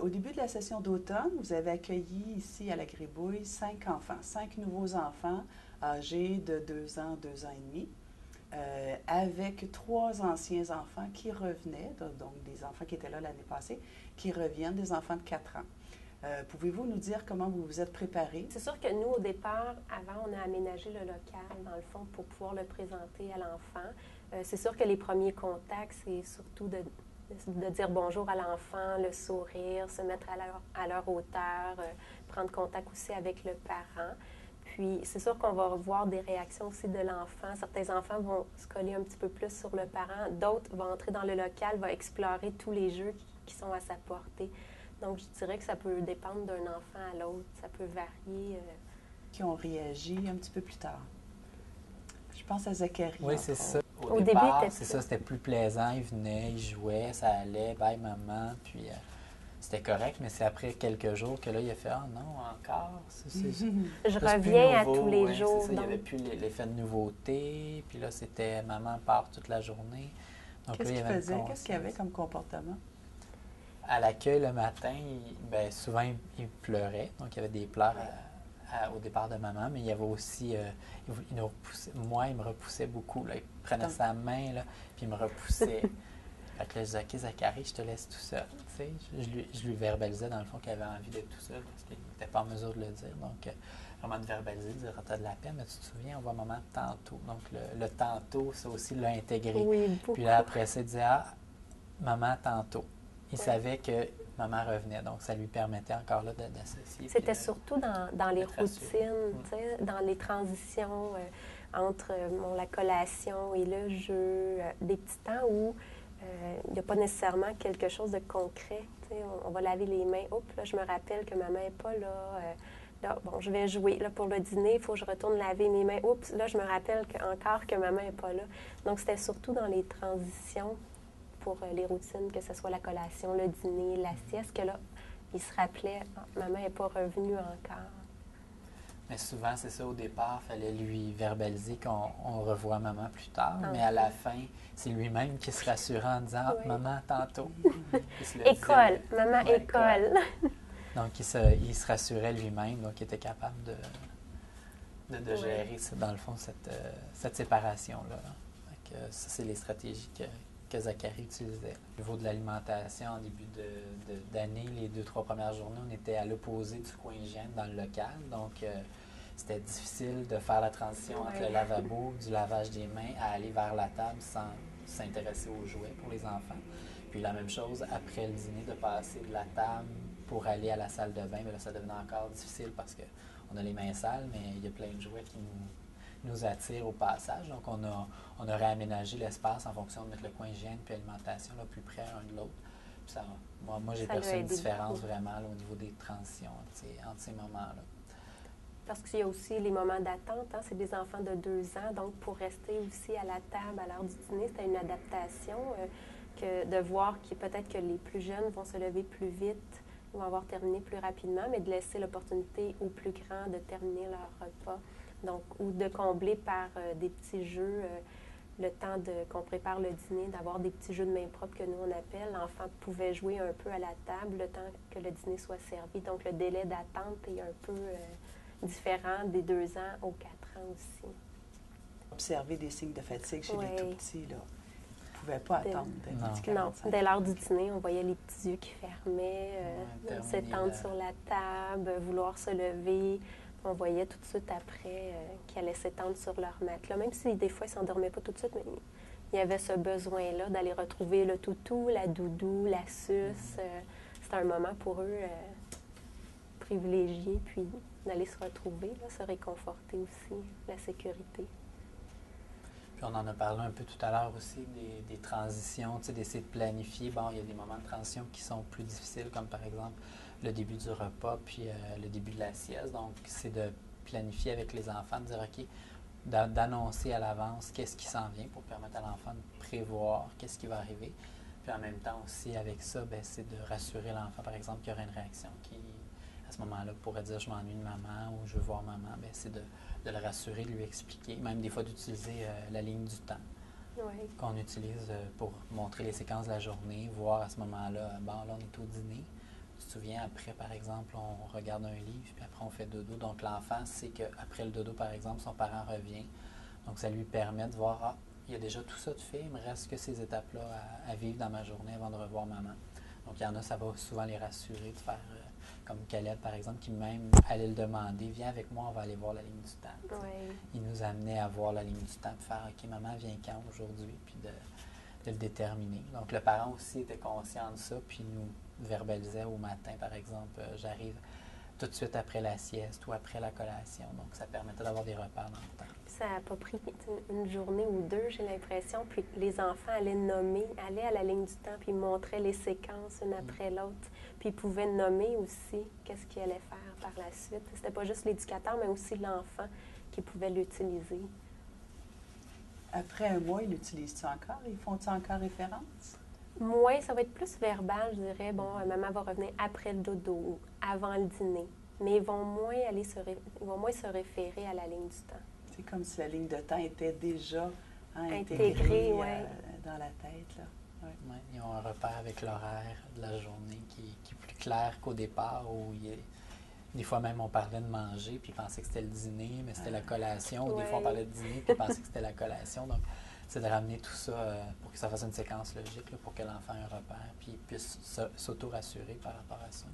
Au début de la session d'automne, vous avez accueilli ici à la Gribouille 5 nouveaux enfants âgés de 2 ans, 2 ans et demi, avec 3 anciens enfants qui revenaient, donc des enfants qui étaient là l'année passée, qui reviennent, des enfants de 4 ans. Pouvez-vous nous dire comment vous vous êtes préparés? C'est sûr que nous, au départ, avant, on a aménagé le local, dans le fond, pour pouvoir le présenter à l'enfant. C'est sûr que les premiers contacts, c'est surtout de dire bonjour à l'enfant, le sourire, se mettre à leur hauteur, prendre contact aussi avec le parent. Puis, c'est sûr qu'on va voir des réactions aussi de l'enfant. Certains enfants vont se coller un petit peu plus sur le parent. D'autres vont entrer dans le local, vont explorer tous les jeux qui sont à sa portée. Donc, je dirais que ça peut dépendre d'un enfant à l'autre. Ça peut varier. Qui ont réagi un petit peu plus tard. Je pense à Zacharie. Oui, c'est ça. Au début, c'est ça, c'était plus plaisant. Il venait, il jouait, ça allait, bye maman, puis c'était correct, mais c'est après quelques jours que là, il a fait « Ah non, encore? » Je reviens à tous les jours. Il n'y avait plus l'effet de nouveauté, puis là, c'était « Maman part toute la journée. » Qu'est-ce qu'il faisait? Qu'est-ce qu'il avait comme comportement? À l'accueil le matin, souvent, il pleurait, donc il y avait des pleurs au départ de maman, mais il y avait aussi, il me repoussait beaucoup. Là. Il prenait sa main, là, puis il me repoussait. Fait que là, je disais, OK, Zacharie, je te laisse tout seul. Tu sais, je lui verbalisais, dans le fond, qu'il avait envie d'être tout seul, parce qu'il n'était pas en mesure de le dire. Donc, vraiment de verbaliser, de dire, tu as de la peine, mais tu te souviens, on voit maman tantôt. Donc, le tantôt, ça aussi l'a intégré. Oui, beaucoup. Puis là, après ça, il disait, ah, maman tantôt. Il savait que maman revenait, donc ça lui permettait encore là d'associer. C'était surtout dans les routines, dans les transitions entre la collation et le jeu, des petits temps où il n'y a pas nécessairement quelque chose de concret. On va laver les mains. Oups, là, je me rappelle que maman n'est pas là. Là, bon, je vais jouer. Là, pour le dîner, il faut que je retourne laver mes mains. Oups, là, je me rappelle encore que maman n'est pas là. Donc, c'était surtout dans les transitions pour les routines, que ce soit la collation, le dîner, la sieste, que là, il se rappelait, maman n'est pas revenue encore. Mais souvent, c'est ça, au départ, il fallait lui verbaliser qu'on revoit maman plus tard, mais à la fin, c'est lui-même qui se rassurait en disant « Maman, tantôt ». École, maman, école. Donc, il se rassurait lui-même, donc il était capable de gérer, dans le fond, cette séparation-là. Ça, c'est les stratégies que Zacharie utilisait. Au niveau de l'alimentation, en début d'année, les 2-3 premières journées, on était à l'opposé du coin hygiène dans le local. Donc, c'était difficile de faire la transition entre le lavabo, du lavage des mains, à aller vers la table sans s'intéresser aux jouets pour les enfants. Puis la même chose, après le dîner, de passer de la table pour aller à la salle de bain. Mais là, ça devenait encore difficile parce qu'on a les mains sales, mais il y a plein de jouets qui nous attire au passage. Donc, on a réaménagé l'espace en fonction de mettre le coin hygiène puis alimentation là, plus près l'un de l'autre. Ça, moi j'ai perçu une différence vraiment là, au niveau des transitions entre ces moments-là. Parce qu'il y a aussi les moments d'attente. C'est des enfants de 2 ans. Donc, pour rester aussi à la table à l'heure du dîner, c'était une adaptation que de voir que peut-être que les plus jeunes vont se lever plus vite, vont avoir terminé plus rapidement, mais de laisser l'opportunité aux plus grands de terminer leur repas. Donc, ou de combler par des petits jeux, le temps qu'on prépare le dîner, d'avoir des petits jeux de main propre que nous on appelle. L'enfant pouvait jouer un peu à la table le temps que le dîner soit servi. Donc, le délai d'attente est un peu différent des 2 ans aux 4 ans aussi. Observer des signes de fatigue chez les tout-petits, là. Ils ne pouvaient pas attendre. Non, dès l'heure du dîner, on voyait les petits yeux qui fermaient, s'étendre sur la table, vouloir se lever. On voyait tout de suite après qu'ils allaient s'étendre sur leur matelas. Même si des fois, ils ne s'endormaient pas tout de suite, mais il y avait ce besoin-là d'aller retrouver le toutou, la doudou, la suce. C'était un moment pour eux privilégié, puis d'aller se retrouver, là, se réconforter aussi, la sécurité. Puis on en a parlé un peu tout à l'heure aussi, des transitions, d'essayer de planifier. Bon, il y a des moments de transition qui sont plus difficiles, comme par exemple le début du repas, puis le début de la sieste. Donc, c'est de planifier avec les enfants, de dire, OK, d'annoncer à l'avance qu'est-ce qui s'en vient pour permettre à l'enfant de prévoir qu'est-ce qui va arriver. Puis en même temps aussi, avec ça, c'est de rassurer l'enfant, par exemple, qu'il y aurait une réaction qui, à ce moment-là, pourrait dire « je m'ennuie de maman » ou « je veux voir maman », c'est de le rassurer, de lui expliquer, même des fois d'utiliser la ligne du temps qu'on utilise pour montrer les séquences de la journée, voir à ce moment-là, bon, là, on est au dîner, tu te souviens, après, par exemple, on regarde un livre, puis après, on fait dodo. Donc, l'enfant sait qu'après le dodo, par exemple, son parent revient. Donc, ça lui permet de voir, ah, il y a déjà tout ça de fait, il me reste que ces étapes-là à vivre dans ma journée avant de revoir maman. Donc, il y en a, ça va souvent les rassurer de faire, comme Caleb, par exemple, qui même allait le demander, viens avec moi, on va aller voir la ligne du temps. Ouais. Il nous amenait à voir la ligne du temps, de faire, OK, maman vient quand aujourd'hui, puis de le déterminer. Donc, le parent aussi était conscient de ça, puis nous verbalisait au matin, par exemple, j'arrive tout de suite après la sieste ou après la collation. Donc, ça permettait d'avoir des repères dans le temps. Ça n'a pas pris une journée ou deux, j'ai l'impression. Puis les enfants allaient nommer, allaient à la ligne du temps, puis ils montraient les séquences une après l'autre. Puis ils pouvaient nommer aussi qu'est-ce qu'ils allaient faire par la suite. C'était pas juste l'éducateur, mais aussi l'enfant qui pouvait l'utiliser. Après un mois, ils l'utilisent-tu encore? Ils font-ils encore référence? Moi, ça va être plus verbal, je dirais. Bon, maman va revenir après le dodo ou avant le dîner. Mais ils vont moins se référer à la ligne du temps. C'est comme si la ligne de temps était déjà Intégrée, dans la tête. Là. Ouais. Ouais, ils ont un repère avec l'horaire de la journée qui est plus clair qu'au départ, où des fois même on parlait de manger, puis ils pensaient que c'était le dîner, mais c'était la collation. Ou des fois on parlait de dîner, puis ils pensaient que c'était la collation. Donc, c'est de ramener tout ça pour que ça fasse une séquence logique, là, pour que l'enfant ait un repère, puis il puisse s'auto-rassurer par rapport à ça.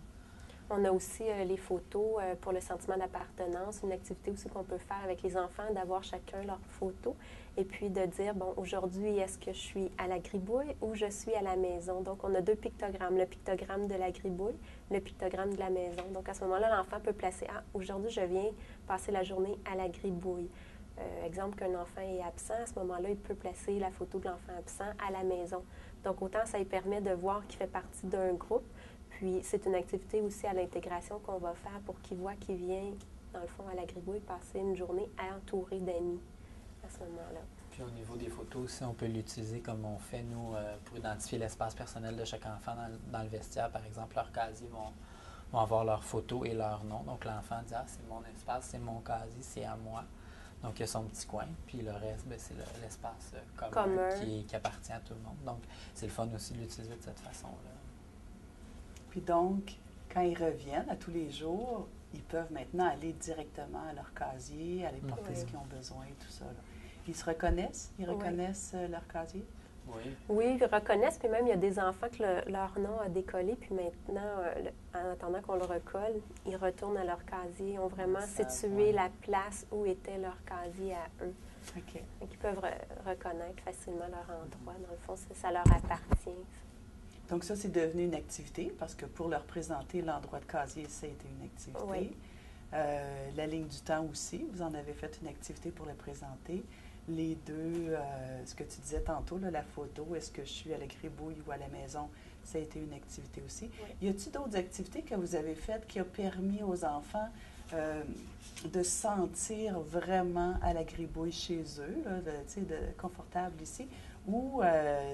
On a aussi les photos pour le sentiment d'appartenance, une activité aussi qu'on peut faire avec les enfants, d'avoir chacun leur photo et puis de dire, bon, aujourd'hui, est-ce que je suis à la gribouille ou je suis à la maison? Donc, on a 2 pictogrammes, le pictogramme de la gribouille, le pictogramme de la maison. Donc, à ce moment-là, l'enfant peut placer, ah, aujourd'hui, je viens passer la journée à la gribouille. Exemple qu'un enfant est absent, à ce moment-là, il peut placer la photo de l'enfant absent à la maison. Donc, autant ça lui permet de voir qu'il fait partie d'un groupe. Puis, c'est une activité aussi à l'intégration qu'on va faire pour qu'il voit qu'il vient, dans le fond, à la gribouille, passer une journée entouré d'amis à ce moment-là. Puis, au niveau des photos aussi, on peut l'utiliser comme on fait, nous, pour identifier l'espace personnel de chaque enfant dans le vestiaire. Par exemple, leurs casiers vont avoir leurs photos et leur nom. Donc, l'enfant dit, ah, c'est mon espace, c'est mon casier, c'est à moi. Donc, il y a son petit coin, puis le reste, bien, c'est l'espace commun qui appartient à tout le monde. Donc, c'est le fun aussi de l'utiliser de cette façon-là. Puis donc, quand ils reviennent à tous les jours, ils peuvent maintenant aller directement à leur casier, aller porter ce qu'ils ont besoin et tout ça. Là. Ils se reconnaissent? Ils reconnaissent leur casier? Oui. Oui, ils reconnaissent, puis même il y a des enfants que leur nom a décollé, puis maintenant, en attendant qu'on le recolle, ils retournent à leur casier. Ils ont vraiment situé la place où était leur casier à eux. OK. Donc, ils peuvent reconnaître facilement leur endroit. Dans le fond, ça leur appartient. Donc ça, c'est devenu une activité, parce que pour leur présenter l'endroit de casier, ça a été une activité. Oui. La ligne du temps aussi, vous en avez fait une activité pour le présenter. Les deux, ce que tu disais tantôt, là, la photo, est-ce que je suis à la gribouille ou à la maison, ça a été une activité aussi. Oui. Y a-t-il d'autres activités que vous avez faites qui ont permis aux enfants de se sentir vraiment à la gribouille chez eux, là, confortable ici, ou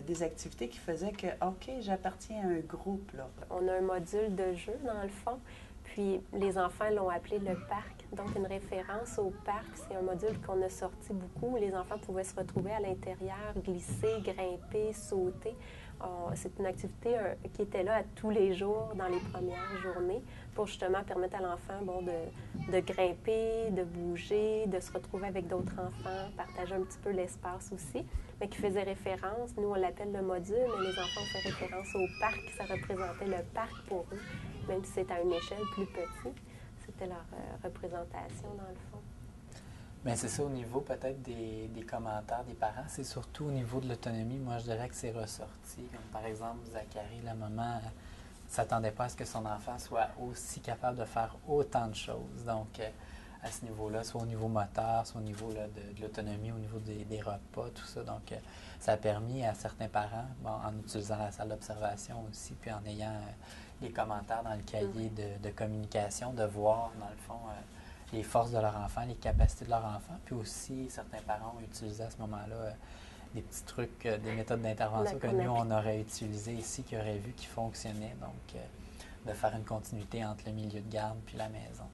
des activités qui faisaient que, OK, j'appartiens à un groupe, là? On a un module de jeu, dans le fond, puis les enfants l'ont appelé le parc. Donc, une référence au parc, c'est un module qu'on a sorti beaucoup, où les enfants pouvaient se retrouver à l'intérieur, glisser, grimper, sauter. C'est une activité qui était là à tous les jours dans les premières journées pour justement permettre à l'enfant de grimper, de bouger, de se retrouver avec d'autres enfants, partager un petit peu l'espace aussi, mais qui faisait référence, nous on l'appelle le module, mais les enfants ont fait référence au parc, ça représentait le parc pour eux, même si c'est à une échelle plus petite, c'était leur représentation dans le fond. Bien, c'est ça, au niveau peut-être des commentaires des parents, c'est surtout au niveau de l'autonomie, moi je dirais que c'est ressorti. Comme par exemple, Zacharie, la maman, ne s'attendait pas à ce que son enfant soit aussi capable de faire autant de choses. Donc, à ce niveau-là, soit au niveau moteur, soit au niveau là, de l'autonomie, au niveau des repas, tout ça. Donc, ça a permis à certains parents, en utilisant la salle d'observation aussi, puis en ayant les commentaires dans le cahier de communication, de voir, dans le fond, les forces de leur enfant, les capacités de leur enfant. Puis aussi, certains parents ont utilisé à ce moment-là des petits trucs, des méthodes d'intervention que nous, on aurait utilisées ici, qui auraient vu qui fonctionnaient. Donc, de faire une continuité entre le milieu de garde puis la maison.